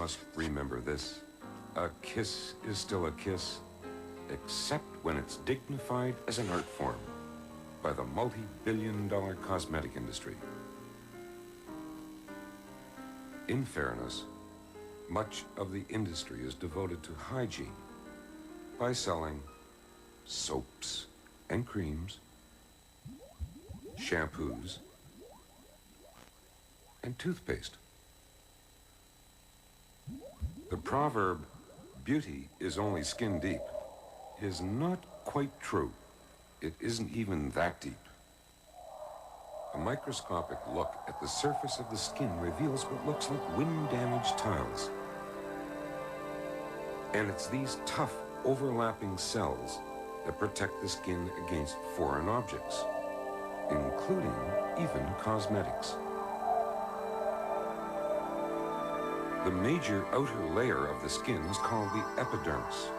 must remember this. A kiss is still a kiss, except when it's dignified as an art form by the multi-billion-dollar cosmetic industry. In fairness, much of the industry is devoted to hygiene by selling soaps and creams, shampoos, and toothpaste. The proverb, "Beauty is only skin deep," is not quite true. It isn't even that deep. A microscopic look at the surface of the skin reveals what looks like wind-damaged tiles. And it's these tough, overlapping cells that protect the skin against foreign objects, including even cosmetics. The major outer layer of the skin is called the epidermis,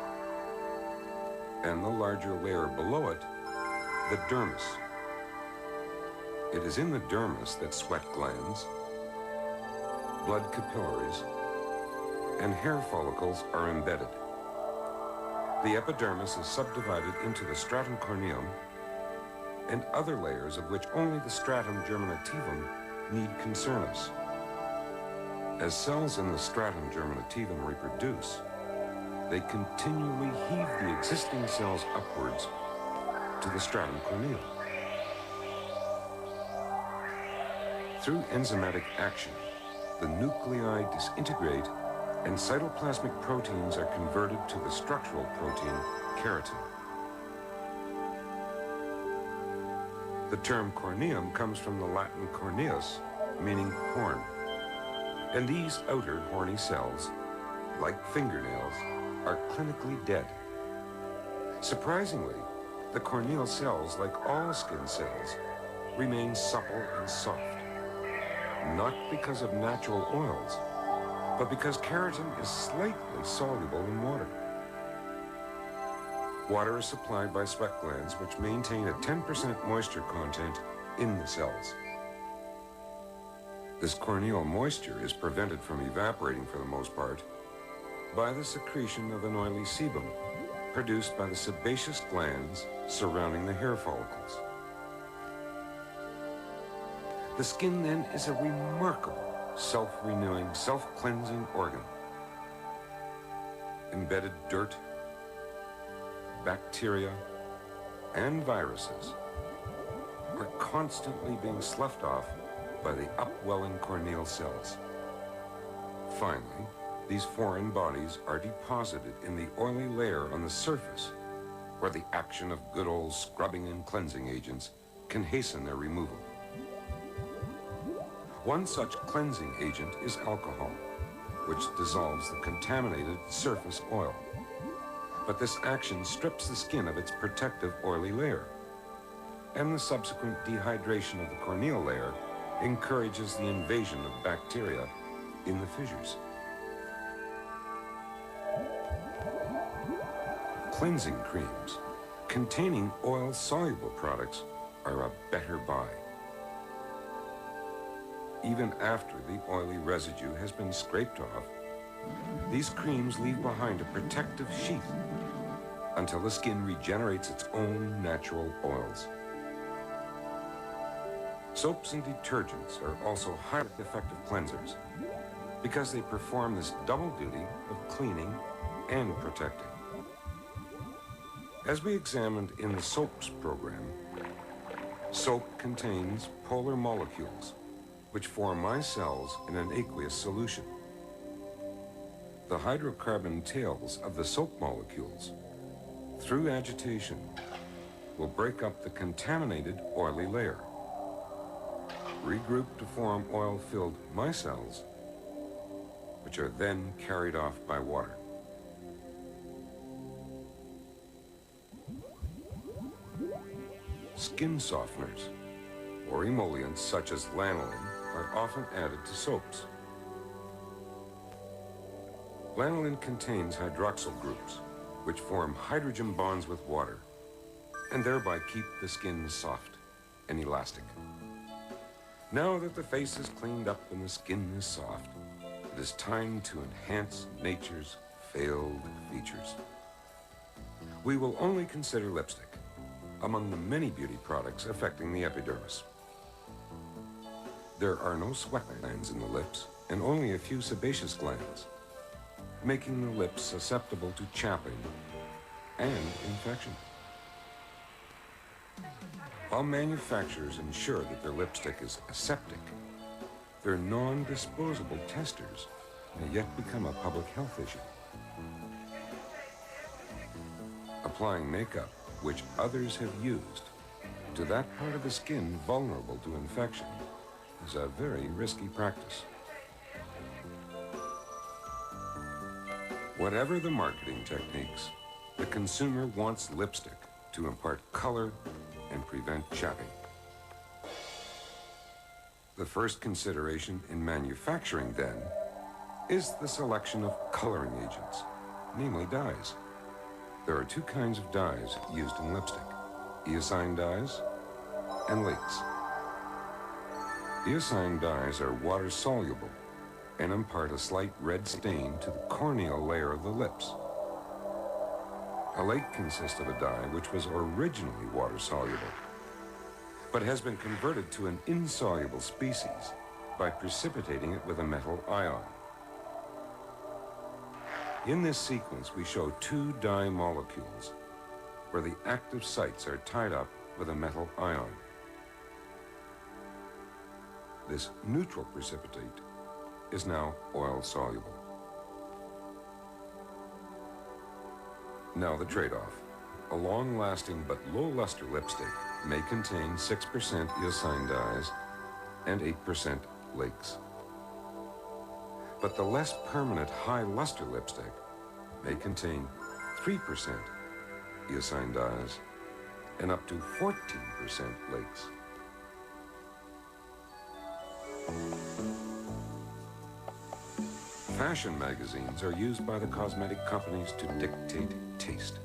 and the larger layer below it, the dermis. It is in the dermis that sweat glands, blood capillaries, and hair follicles are embedded. The epidermis is subdivided into the stratum corneum and other layers of which only the stratum germinativum need concern us. As cells in the stratum germinativum reproduce, they continually heave the existing cells upwards to the stratum corneum. Through enzymatic action, the nuclei disintegrate and cytoplasmic proteins are converted to the structural protein keratin. The term corneum comes from the Latin corneus, meaning horn. And these outer horny cells, like fingernails, are clinically dead. Surprisingly, the corneal cells, like all skin cells, remain supple and soft. Not because of natural oils, but because keratin is slightly soluble in water. Water is supplied by sweat glands, which maintain a 10% moisture content in the cells. This corneal moisture is prevented from evaporating for the most part by the secretion of an oily sebum produced by the sebaceous glands surrounding the hair follicles. The skin then is a remarkable self-renewing, self-cleansing organ. Embedded dirt, bacteria, and viruses are constantly being sloughed off by the upwelling corneal cells. Finally, these foreign bodies are deposited in the oily layer on the surface, where the action of good old scrubbing and cleansing agents can hasten their removal. One such cleansing agent is alcohol, which dissolves the contaminated surface oil. But this action strips the skin of its protective oily layer, and the subsequent dehydration of the corneal layer encourages the invasion of bacteria in the fissures. Cleansing creams containing oil-soluble products are a better buy. Even after the oily residue has been scraped off, these creams leave behind a protective sheath until the skin regenerates its own natural oils. Soaps and detergents are also highly effective cleansers because they perform this double duty of cleaning and protecting. As we examined in the soaps program, soap contains polar molecules which form micelles in an aqueous solution. The hydrocarbon tails of the soap molecules, through agitation, will break up the contaminated oily layer, regroup to form oil-filled micelles, which are then carried off by water. Skin softeners, or emollients such as lanolin, are often added to soaps. Lanolin contains hydroxyl groups, which form hydrogen bonds with water, and thereby keep the skin soft and elastic. Now that the face is cleaned up and the skin is soft, It is time to enhance nature's failed features. We will only consider lipstick among the many beauty products affecting the epidermis. There are no sweat glands in the lips and only a few sebaceous glands, making the lips susceptible to chapping and infection. While manufacturers ensure that their lipstick is aseptic, their non-disposable testers may yet become a public health issue. Applying makeup, which others have used, to that part of the skin vulnerable to infection is a very risky practice. Whatever the marketing techniques, the consumer wants lipstick to impart color and prevent chapping. The first consideration in manufacturing, then, is the selection of coloring agents, namely dyes. There are two kinds of dyes used in lipstick: eosine dyes and lakes. Eosine dyes are water-soluble and impart a slight red stain to the corneal layer of the lips. A lake consists of a dye which was originally water-soluble, but has been converted to an insoluble species by precipitating it with a metal ion. In this sequence, we show two dye molecules where the active sites are tied up with a metal ion. This neutral precipitate is now oil-soluble. Now the trade-off. A long-lasting but low-luster lipstick may contain 6% eosine dyes and 8% lakes. But the less permanent high-luster lipstick may contain 3% eosine dyes and up to 14% lakes. Fashion magazines are used by the cosmetic companies to dictate taste.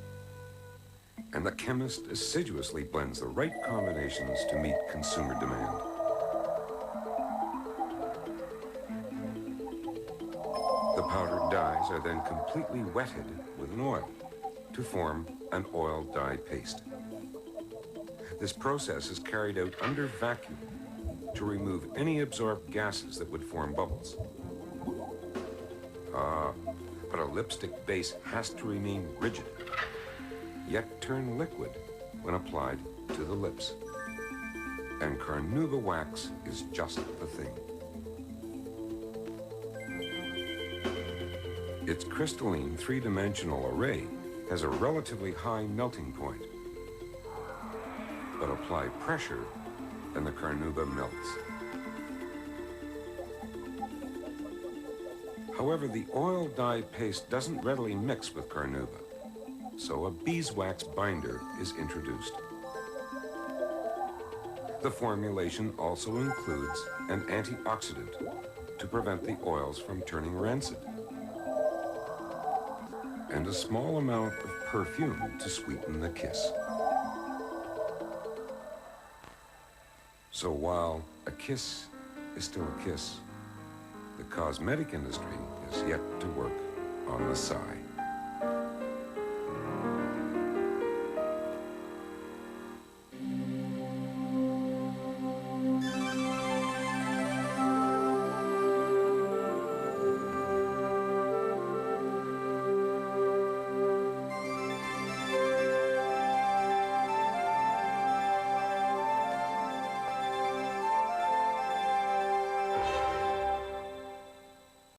And the chemist assiduously blends the right combinations to meet consumer demand. The powdered dyes are then completely wetted with an oil to form an oil dye paste. This process is carried out under vacuum to remove any absorbed gases that would form bubbles. But a lipstick base has to remain rigid, yet turn liquid when applied to the lips. And Carnauba wax is just the thing. Its crystalline three-dimensional array has a relatively high melting point. But apply pressure and the Carnauba melts. However, the oil dye paste doesn't readily mix with Carnauba, so a beeswax binder is introduced. The formulation also includes an antioxidant to prevent the oils from turning rancid, and a small amount of perfume to sweeten the kiss. So while a kiss is still a kiss, the cosmetic industry is yet to work on the side.